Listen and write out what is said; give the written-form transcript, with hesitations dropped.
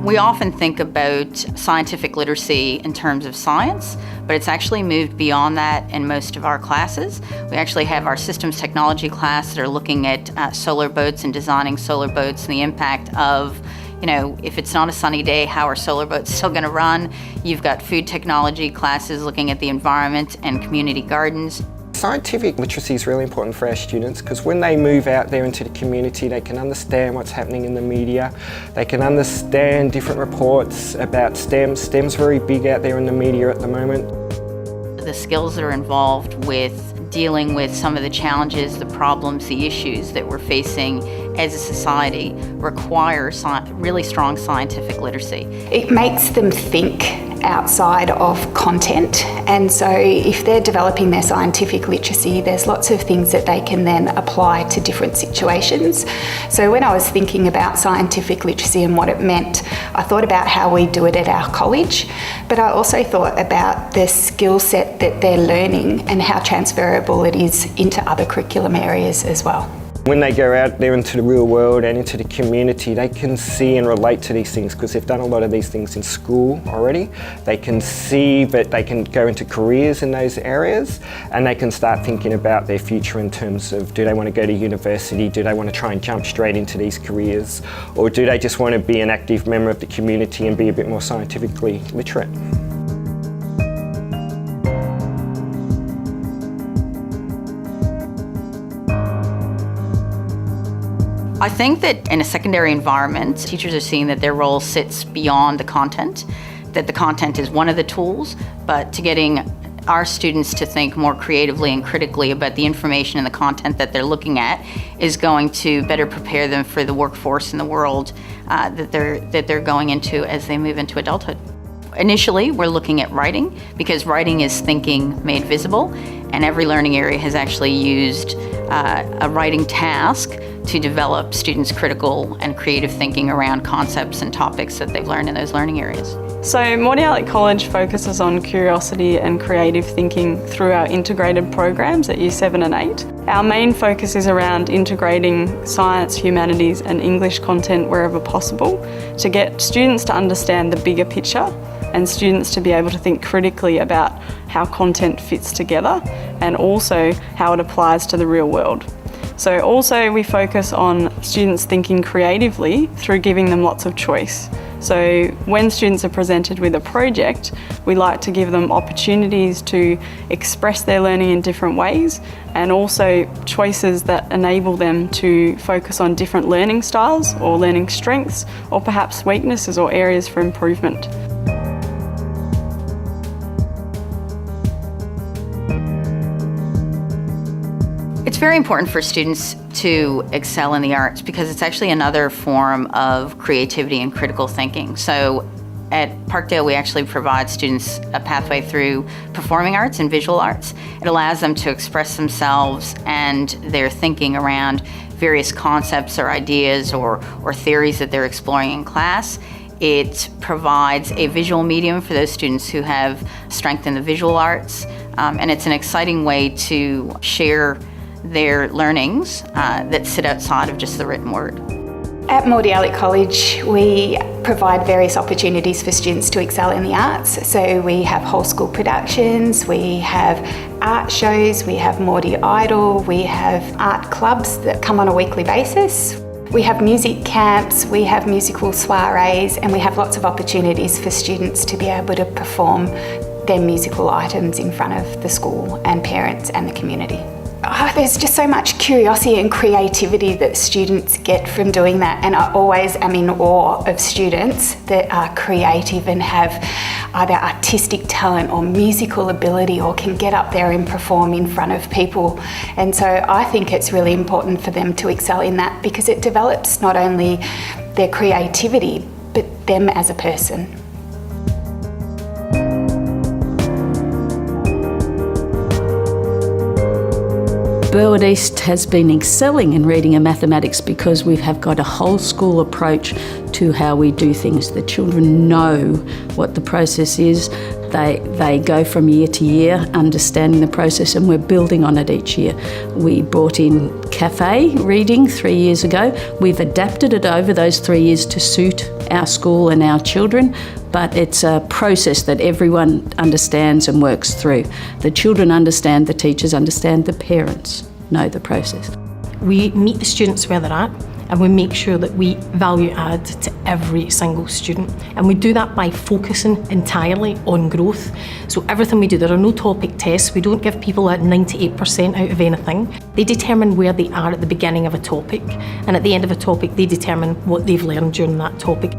We often think about scientific literacy in terms of science, but it's actually moved beyond that in most of our classes. We actually have our systems technology class that are looking at solar boats and designing solar boats and the impact of, if it's not a sunny day, how are solar boats still going to run? You've got food technology classes looking at the environment and community gardens. Scientific literacy is really important for our students because when they move out there into the community, they can understand what's happening in the media. They can understand different reports about STEM. STEM's very big out there in the media at the moment. The skills that are involved with dealing with some of the challenges, the problems, the issues that we're facing as a society require really strong scientific literacy. It makes them think outside of content, and so if they're developing their scientific literacy, there's lots of things that they can then apply to different situations. So when I was thinking about scientific literacy and what it meant, I thought about how we do it at our college, but I also thought about the skill set that they're learning and how transferable it is into other curriculum areas as well. When they go out there into the real world and into the community, they can see and relate to these things because they've done a lot of these things in school already. They can see that they can go into careers in those areas and they can start thinking about their future in terms of, do they want to go to university? Do they want to try and jump straight into these careers? Or do they just want to be an active member of the community and be a bit more scientifically literate? I think that in a secondary environment, teachers are seeing that their role sits beyond the content, that the content is one of the tools, but to getting our students to think more creatively and critically about the information and the content that they're looking at is going to better prepare them for the workforce in the world that they're going into as they move into adulthood. Initially, we're looking at writing because writing is thinking made visible, and every learning area has actually used a writing task to develop students' critical and creative thinking around concepts and topics that they've learned in those learning areas. So Mordialloc College focuses on curiosity and creative thinking through our integrated programs at Year 7 and 8. Our main focus is around integrating science, humanities and English content wherever possible to get students to understand the bigger picture and students to be able to think critically about how content fits together and also how it applies to the real world. So also we focus on students thinking creatively through giving them lots of choice. So when students are presented with a project, we like to give them opportunities to express their learning in different ways and also choices that enable them to focus on different learning styles or learning strengths or perhaps weaknesses or areas for improvement. It's very important for students to excel in the arts because it's actually another form of creativity and critical thinking. So at Parkdale, we actually provide students a pathway through performing arts and visual arts. It allows them to express themselves and their thinking around various concepts or ideas or theories that they're exploring in class. It provides a visual medium for those students who have strength in the visual arts, and it's an exciting way to share their learnings that sit outside of just the written word. At Mordialloc College, we provide various opportunities for students to excel in the arts. So we have whole school productions, we have art shows, we have Mordi Idol, we have art clubs that come on a weekly basis. We have music camps, we have musical soirees, and we have lots of opportunities for students to be able to perform their musical items in front of the school and parents and the community. There's just so much curiosity and creativity that students get from doing that, and I always am in awe of students that are creative and have either artistic talent or musical ability or can get up there and perform in front of people. And so I think it's really important for them to excel in that because it develops not only their creativity but them as a person. Burwood East has been excelling in reading and mathematics because we have got a whole school approach to how we do things. The children know what the process is. They go from year to year understanding the process, and we're building on it each year. We brought in cafe reading 3 years ago. We've adapted it over those 3 years to suit our school and our children, but it's a process that everyone understands and works through. The children understand, the teachers understand, the parents know the process. We meet the students where they're at, and we make sure that we value add to every single student. And we do that by focusing entirely on growth. So everything we do, there are no topic tests. We don't give people a 98% out of anything. They determine where they are at the beginning of a topic, and at the end of a topic, they determine what they've learned during that topic.